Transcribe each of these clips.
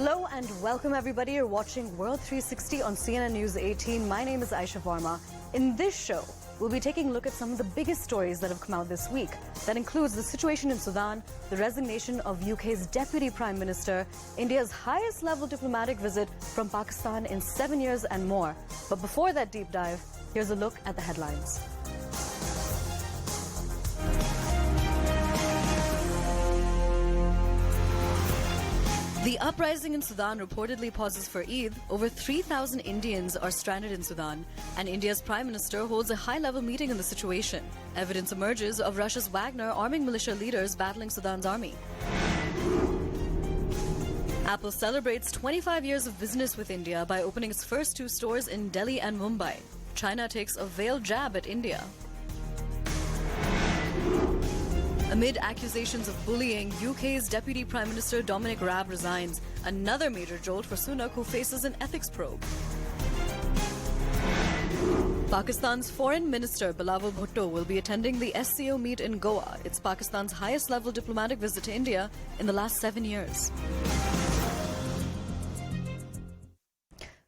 Hello and welcome everybody. You're watching World 360 on CNN News 18. My name is Aisha Varma. In this show, we'll be taking a look at some of the biggest stories that have come out this week. That includes the situation in Sudan, the resignation of UK's Deputy Prime Minister, India's highest level diplomatic visit from Pakistan in 7 years and more. But before that deep dive, here's a look at the headlines. The uprising in Sudan reportedly pauses for Eid. Over 3,000 Indians are stranded in Sudan, and India's Prime Minister holds a high-level meeting on the situation. Evidence emerges of Russia's Wagner arming militia leaders battling Sudan's army. Apple celebrates 25 years of business with India by opening its first 2 stores in Delhi and Mumbai. China takes a veiled jab at India. Amid accusations of bullying, UK's Deputy Prime Minister Dominic Raab resigns. Another major jolt for Sunak, who faces an ethics probe. Pakistan's Foreign Minister Bilawal Bhutto will be attending the SCO meet in Goa. It's Pakistan's highest-level diplomatic visit to India in the last 7 years.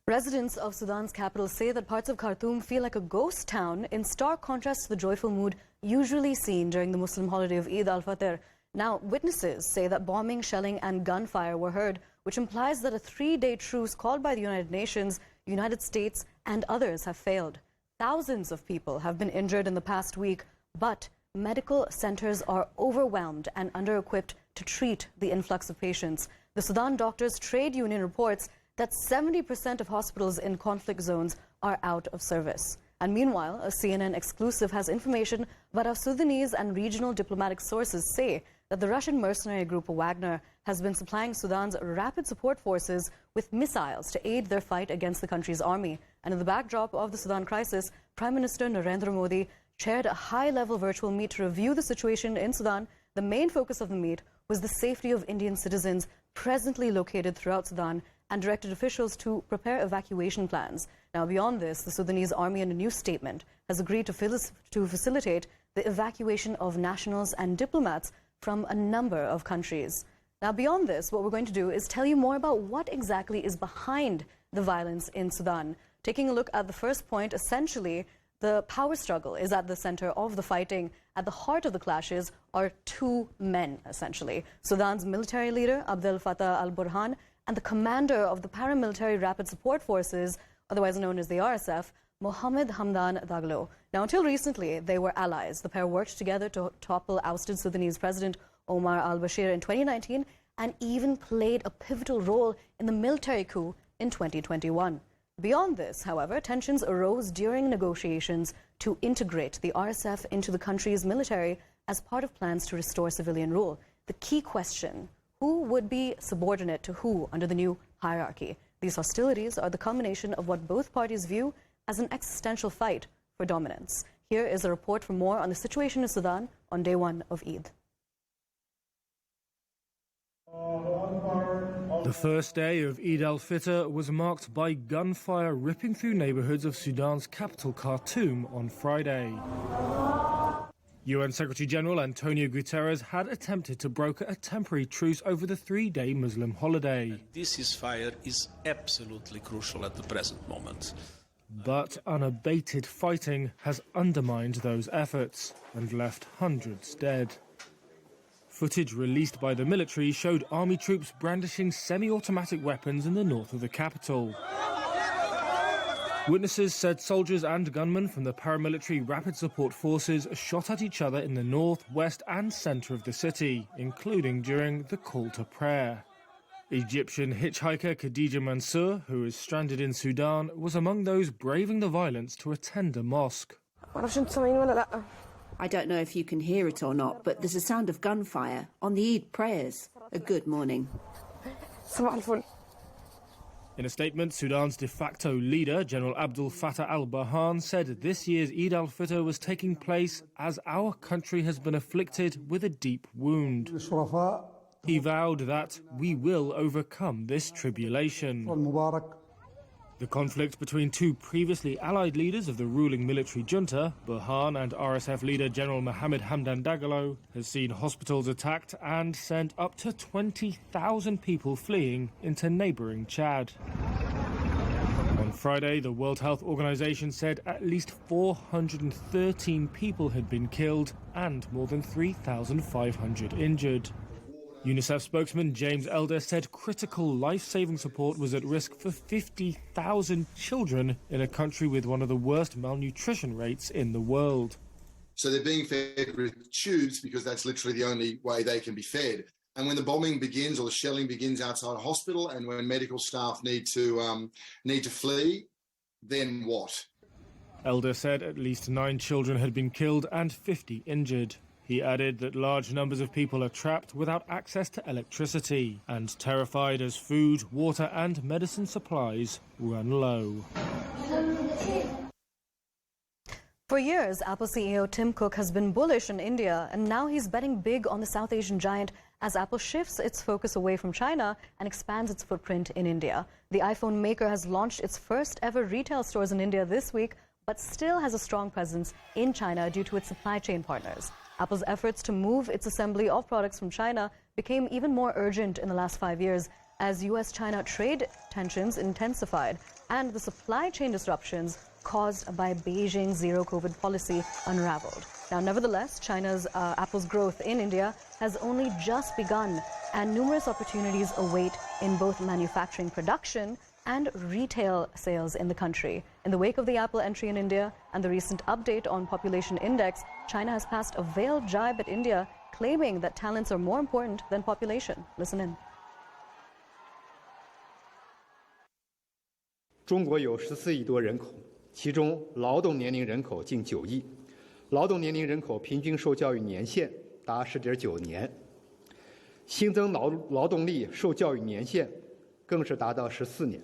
Residents of Sudan's capital say that parts of Khartoum feel like a ghost town, in stark contrast to the joyful mood usually seen during the Muslim holiday of Eid al-Fitr. Now, witnesses say that bombing, shelling and gunfire were heard, which implies that a 3-day truce called by the United Nations, United States and others have failed. Thousands of people have been injured in the past week, but medical centers are overwhelmed and under-equipped to treat the influx of patients. The Sudan Doctors Trade Union reports that 70% of hospitals in conflict zones are out of service. And meanwhile, a CNN exclusive has information about how Sudanese and regional diplomatic sources say that the Russian mercenary group Wagner has been supplying Sudan's rapid support forces with missiles to aid their fight against the country's army. And in the backdrop of the Sudan crisis, Prime Minister Narendra Modi chaired a high-level virtual meet to review the situation in Sudan. The main focus of the meet was the safety of Indian citizens presently located throughout Sudan, and directed officials to prepare evacuation plans. Now, beyond this, the Sudanese army, in a new statement, has agreed to facilitate the evacuation of nationals and diplomats from a number of countries. Now, beyond this, what we're going to do is tell you more about what exactly is behind the violence in Sudan. Taking a look at the first point, essentially, the power struggle is at the center of the fighting. At the heart of the clashes are 2 men, essentially. Sudan's military leader, abdel-fattah al-burhan, and the commander of the paramilitary rapid support forces, otherwise known as the RSF, Mohammed Hamdan Daglo. Now, until recently, they were allies. The pair worked together to topple ousted Sudanese President Omar al-Bashir in 2019 and even played a pivotal role in the military coup in 2021. Beyond this, however, tensions arose during negotiations to integrate the RSF into the country's military as part of plans to restore civilian rule. The key question: who would be subordinate to who under the new hierarchy? These hostilities are the culmination of what both parties view as an existential fight for dominance. Here is a report for more on the situation in Sudan on day 1 of Eid. The first day of Eid al-Fitr was marked by gunfire ripping through neighborhoods of Sudan's capital, Khartoum, on Friday. UN Secretary-General Antonio Guterres had attempted to broker a temporary truce over the 3-day Muslim holiday. This ceasefire is absolutely crucial at the present moment. But unabated fighting has undermined those efforts and left hundreds dead. Footage released by the military showed army troops brandishing semi-automatic weapons in the north of the capital. Witnesses said soldiers and gunmen from the paramilitary rapid support forces shot at each other in the north, west and centre of the city, including during the call to prayer. Egyptian hitchhiker Khadija Mansour, who is stranded in Sudan, was among those braving the violence to attend a mosque. I don't know if you can hear it or not, but there's a sound of gunfire on the Eid prayers. A good morning. In a statement, Sudan's de facto leader, General Abdel-fattah al-Burhan, said this year's Eid al-Fitr was taking place as our country has been afflicted with a deep wound. He vowed that we will overcome this tribulation. The conflict between two previously allied leaders of the ruling military junta, Burhan and RSF leader General Mohammed Hamdan Dagalo, has seen hospitals attacked and sent up to 20,000 people fleeing into neighbouring Chad. On Friday, the World Health Organization said at least 413 people had been killed and more than 3,500 injured. UNICEF spokesman James Elder said critical life-saving support was at risk for 50,000 children in a country with one of the worst malnutrition rates in the world. So they're being fed with tubes because that's literally the only way they can be fed. And when the bombing begins or the shelling begins outside a hospital, and when medical staff need to flee, then what? Elder said at least 9 children had been killed and 50 injured. He added that large numbers of people are trapped without access to electricity and terrified as food, water and medicine supplies run low. For years, Apple CEO Tim Cook has been bullish in India, and now he's betting big on the South Asian giant as Apple shifts its focus away from China and expands its footprint in India. The iPhone maker has launched its first ever retail stores in India this week, but still has a strong presence in China due to its supply chain partners. Apple's efforts to move its assembly of products from China became even more urgent in the last 5 years as US-China trade tensions intensified and the supply chain disruptions caused by Beijing's zero-COVID policy unraveled. Now, nevertheless, Apple's growth in India has only just begun, and numerous opportunities await in both manufacturing production and retail sales in the country. In the wake of the Apple entry in India and the recent update on population index, China has passed a veiled jibe at India, claiming that talents are more important than population. Listen in. 中国有14亿多人口，其中劳动年龄人口近9亿，劳动年龄人口平均受教育年限达10.9年，新增劳动力受教育年限更是达到14年。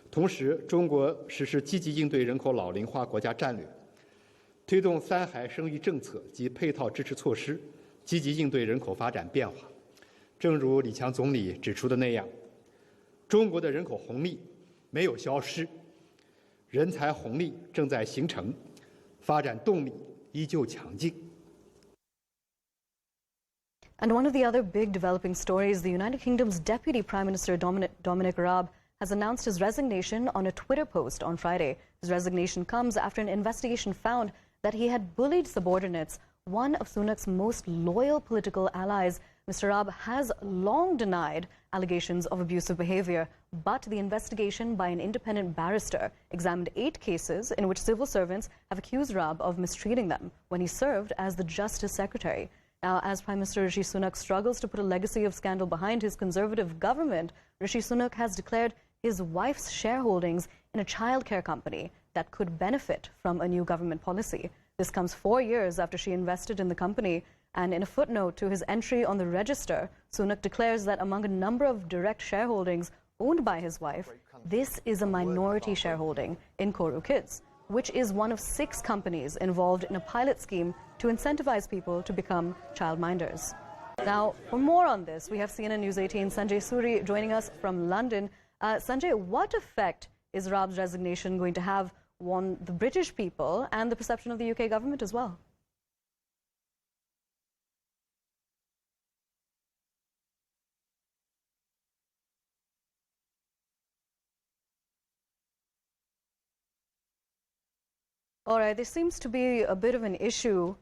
同时，中国实施积极应对人口老龄化国家战略，推动3孩生育政策及配套支持措施，积极应对人口发展变化。正如李强总理指出的那样，中国的人口红利没有消失，人才红利正在形成，发展动力依旧强劲。 And one of the other big developing stories, the United Kingdom's Deputy Prime Minister Dominic Raab has announced his resignation on a Twitter post on Friday. His resignation comes after an investigation found that he had bullied subordinates. One of Sunak's most loyal political allies, Mr. Raab, has long denied allegations of abusive behavior, but the investigation by an independent barrister examined 8 cases in which civil servants have accused Raab of mistreating them when he served as the Justice Secretary. Now, as Prime Minister Rishi Sunak struggles to put a legacy of scandal behind his Conservative government, Rishi Sunak has declared his wife's shareholdings in a childcare company that could benefit from a new government policy. This comes 4 years after she invested in the company, and in a footnote to his entry on the register, Sunak declares that among a number of direct shareholdings owned by his wife, this is a minority shareholding in Koru Kids, which is one of 6 companies involved in a pilot scheme to incentivize people to become childminders. Now, for more on this, we have CNN News 18's Sanjay Suri joining us from London. Sanjay, what effect is Raab's resignation going to have on the British people and the perception of the UK government as well? All right, there seems to be a bit of an issue.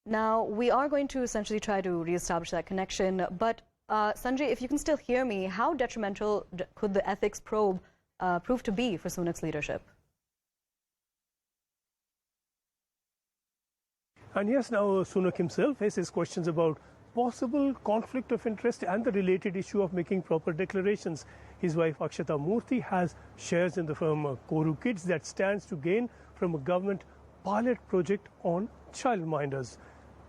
Now, we are going to essentially try to reestablish that connection, but Sanjay, if you can still hear me, how detrimental could the ethics probe prove to be for Sunak's leadership? And yes, now Sunak himself faces questions about possible conflict of interest and the related issue of making proper declarations. His wife Akshata Murthy has shares in the firm Koru Kids that stands to gain from a government pilot project on childminders.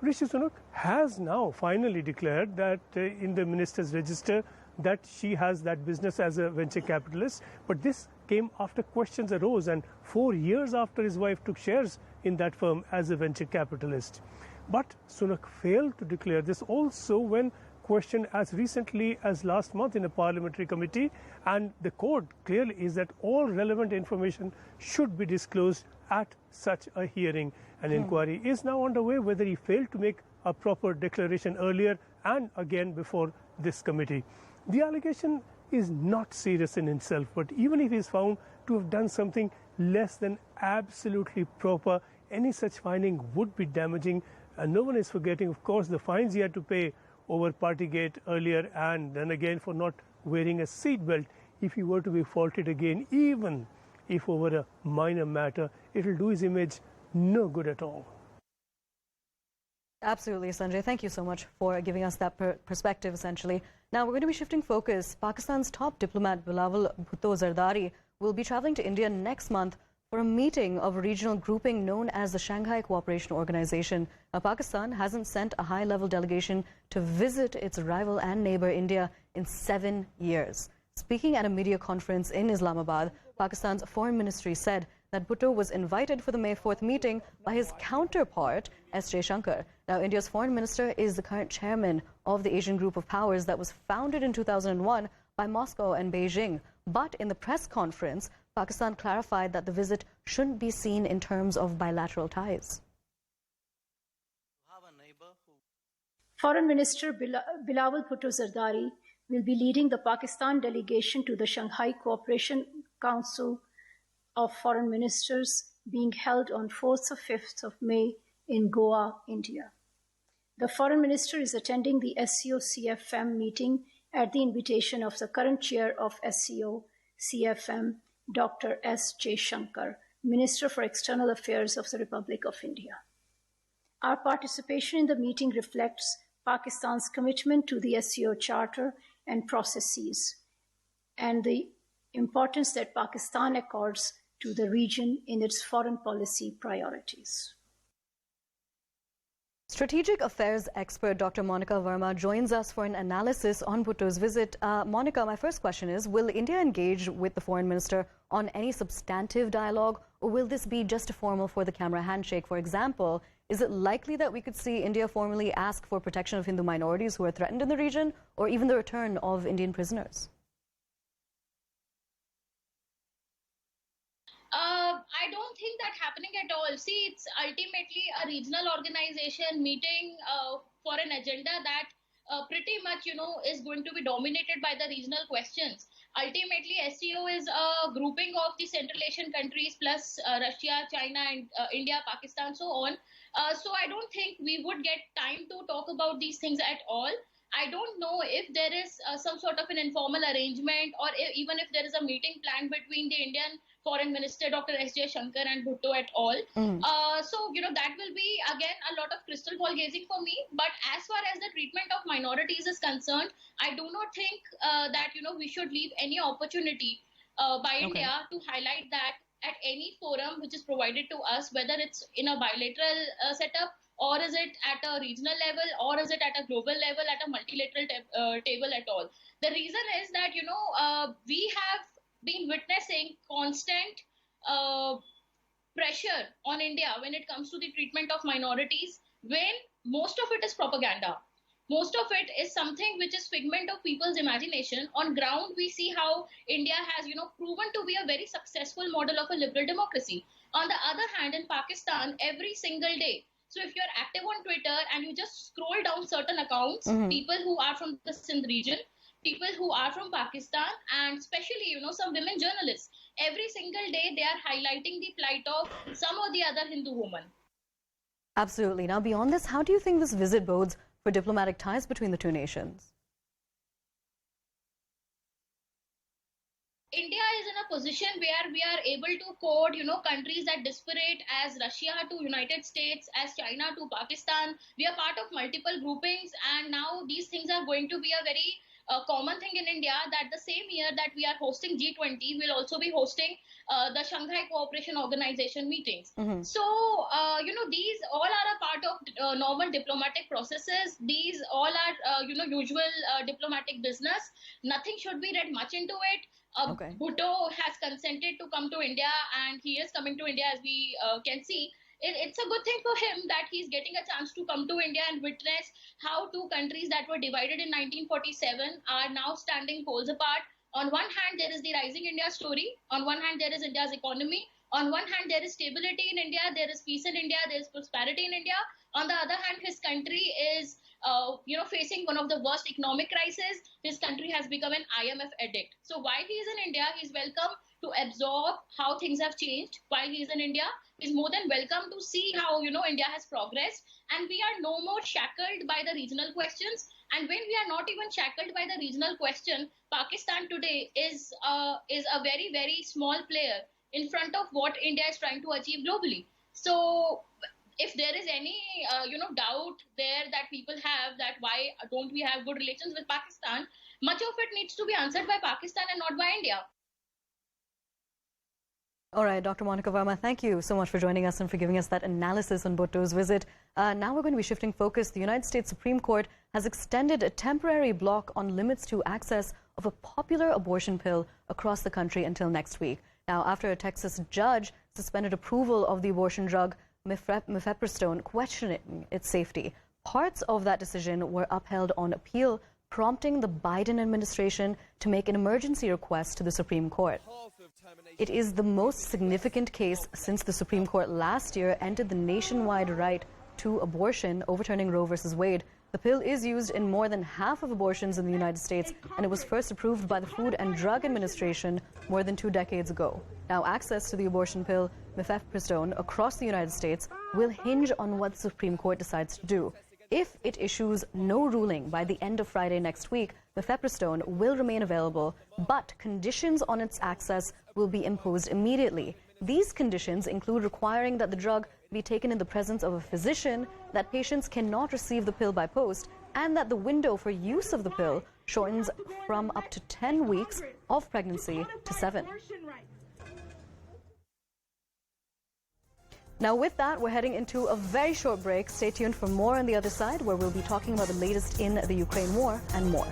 Rishi Sunak has now finally declared that in the minister's register that she has that business as a venture capitalist, but this came after questions arose and 4 years after his wife took shares in that firm as a venture capitalist. But Sunak failed to declare this also when questioned as recently as last month in a parliamentary committee, and the court clearly is that all relevant information should be disclosed at such a hearing. An inquiry is now underway whether he failed to make a proper declaration earlier and again before this committee. The allegation is not serious in itself, but even if he is found to have done something less than absolutely proper, any such finding would be damaging. And no one is forgetting, of course, the fines he had to pay over Partygate earlier, and then again for not wearing a seatbelt. If he were to be faulted again, even if over a minor matter, it will do his image no good at all. Absolutely, Sanjay. Thank you so much for giving us that perspective, essentially. Now, we're going to be shifting focus. Pakistan's top diplomat, Bilawal Bhutto Zardari, will be traveling to India next month for a meeting of a regional grouping known as the Shanghai Cooperation Organization. Now, Pakistan hasn't sent a high-level delegation to visit its rival and neighbor India in 7 years. Speaking at a media conference in Islamabad, Pakistan's foreign ministry said that Bhutto was invited for the May 4th meeting by his counterpart, S.J. Shankar. Now, India's foreign minister is the current chairman of the Asian Group of Powers that was founded in 2001 by Moscow and Beijing. But in the press conference, Pakistan clarified that the visit shouldn't be seen in terms of bilateral ties. Foreign Minister Bilawal Bhutto Zardari will be leading the Pakistan delegation to the Shanghai Cooperation Council of Foreign Ministers being held on 4th or 5th of May in Goa, India. The Foreign Minister is attending the SCO-CFM meeting at the invitation of the current chair of SCO-CFM, Dr. S.J. Shankar, Minister for External Affairs of the Republic of India. Our participation in the meeting reflects Pakistan's commitment to the SCO Charter and processes, and the importance that Pakistan accords to the region in its foreign policy priorities. Strategic affairs expert Dr. Monica Verma joins us for an analysis on Bhutto's visit. Monica, my first question is, will India engage with the foreign minister on any substantive dialogue, or will this be just a formal for-the-camera handshake? For example, is it likely that we could see India formally ask for protection of Hindu minorities who are threatened in the region, or even the return of Indian prisoners? I don't think that happening at all. See, it's ultimately a regional organization meeting for an agenda that pretty much, is going to be dominated by the regional questions. Ultimately, SCO is a grouping of the Central Asian countries plus Russia, China, and India, Pakistan, so on. So I don't think we would get time to talk about these things at all. I don't know if there is some sort of an informal arrangement, or even if there is a meeting planned between the Indian Foreign Minister Dr. S.J. Shankar and Bhutto at all. So, that will be, again, a lot of crystal ball gazing for me. But as far as the treatment of minorities is concerned, I do not think that, we should leave any opportunity by India to highlight that at any forum which is provided to us, whether it's in a bilateral setup, or is it at a regional level, or is it at a global level, at a multilateral table at all. The reason is that, we have been witnessing constant pressure on India when it comes to the treatment of minorities, when most of it is propaganda. Most of it is something which is figment of people's imagination. On ground, we see how India has, proven to be a very successful model of a liberal democracy. On the other hand, in Pakistan, every single day, so if you're active on Twitter and you just scroll down certain accounts, people who are from the Sindh region, people who are from Pakistan, and especially, some women journalists, every single day they are highlighting the plight of some or the other Hindu woman. Absolutely. Now, beyond this, how do you think this visit bodes for diplomatic ties between the two nations? India is in a position where we are able to quote, countries that disparate as Russia to United States, as China to Pakistan. We are part of multiple groupings, and now these things are going to be a very common thing in India, that the same year that we are hosting G20, we'll also be hosting the Shanghai Cooperation Organization meetings. So, these all are a part of normal diplomatic processes. These all are, usual diplomatic business. Nothing should be read much into it. Bhutto has consented to come to India, and he is coming to India, as we can see. it's a good thing for him that he's getting a chance to come to India and witness how two countries that were divided in 1947 are now standing poles apart. On one hand, there is the rising India story. On one hand, there is India's economy. On one hand, there is stability in India. There is peace in India. There is prosperity in India. On the other hand, his country is, facing one of the worst economic crises. His country has become an IMF addict. So while he is in India, he's welcome to absorb how things have changed. While he's in India, he's more than welcome to see how, India has progressed. And we are no more shackled by the regional questions. And when we are not even shackled by the regional question, Pakistan today is a very, very small player in front of what India is trying to achieve globally. So if there is any, doubt there that people have that why don't we have good relations with Pakistan, much of it needs to be answered by Pakistan and not by India. All right, Dr. Monica Verma, thank you so much for joining us and for giving us that analysis on Bhutto's visit. Now we're going to be shifting focus. The United States Supreme Court has extended a temporary block on limits to access of a popular abortion pill across the country until next week. Now, after a Texas judge suspended approval of the abortion drug mifepristone, questioning its safety, parts of that decision were upheld on appeal, prompting the Biden administration to make an emergency request to the Supreme Court. It is the most significant case since the Supreme Court last year ended the nationwide right to abortion, overturning Roe v. Wade. The pill is used in more than half of abortions in the United States, and it was first approved by the Food and Drug Administration more than 2 decades ago. Now, access to the abortion pill mifepristone across the United States will hinge on what the Supreme Court decides to do. If it issues no ruling by the end of Friday next week, mifepristone will remain available, but conditions on its access will be imposed immediately. These conditions include requiring that the drug be taken in the presence of a physician, that patients cannot receive the pill by post, and that the window for use of the pill shortens from up to 10 weeks of pregnancy to 7. Now, with that, we're heading into a very short break. Stay tuned for more on the other side, where we'll be talking about the latest in the Ukraine war and more.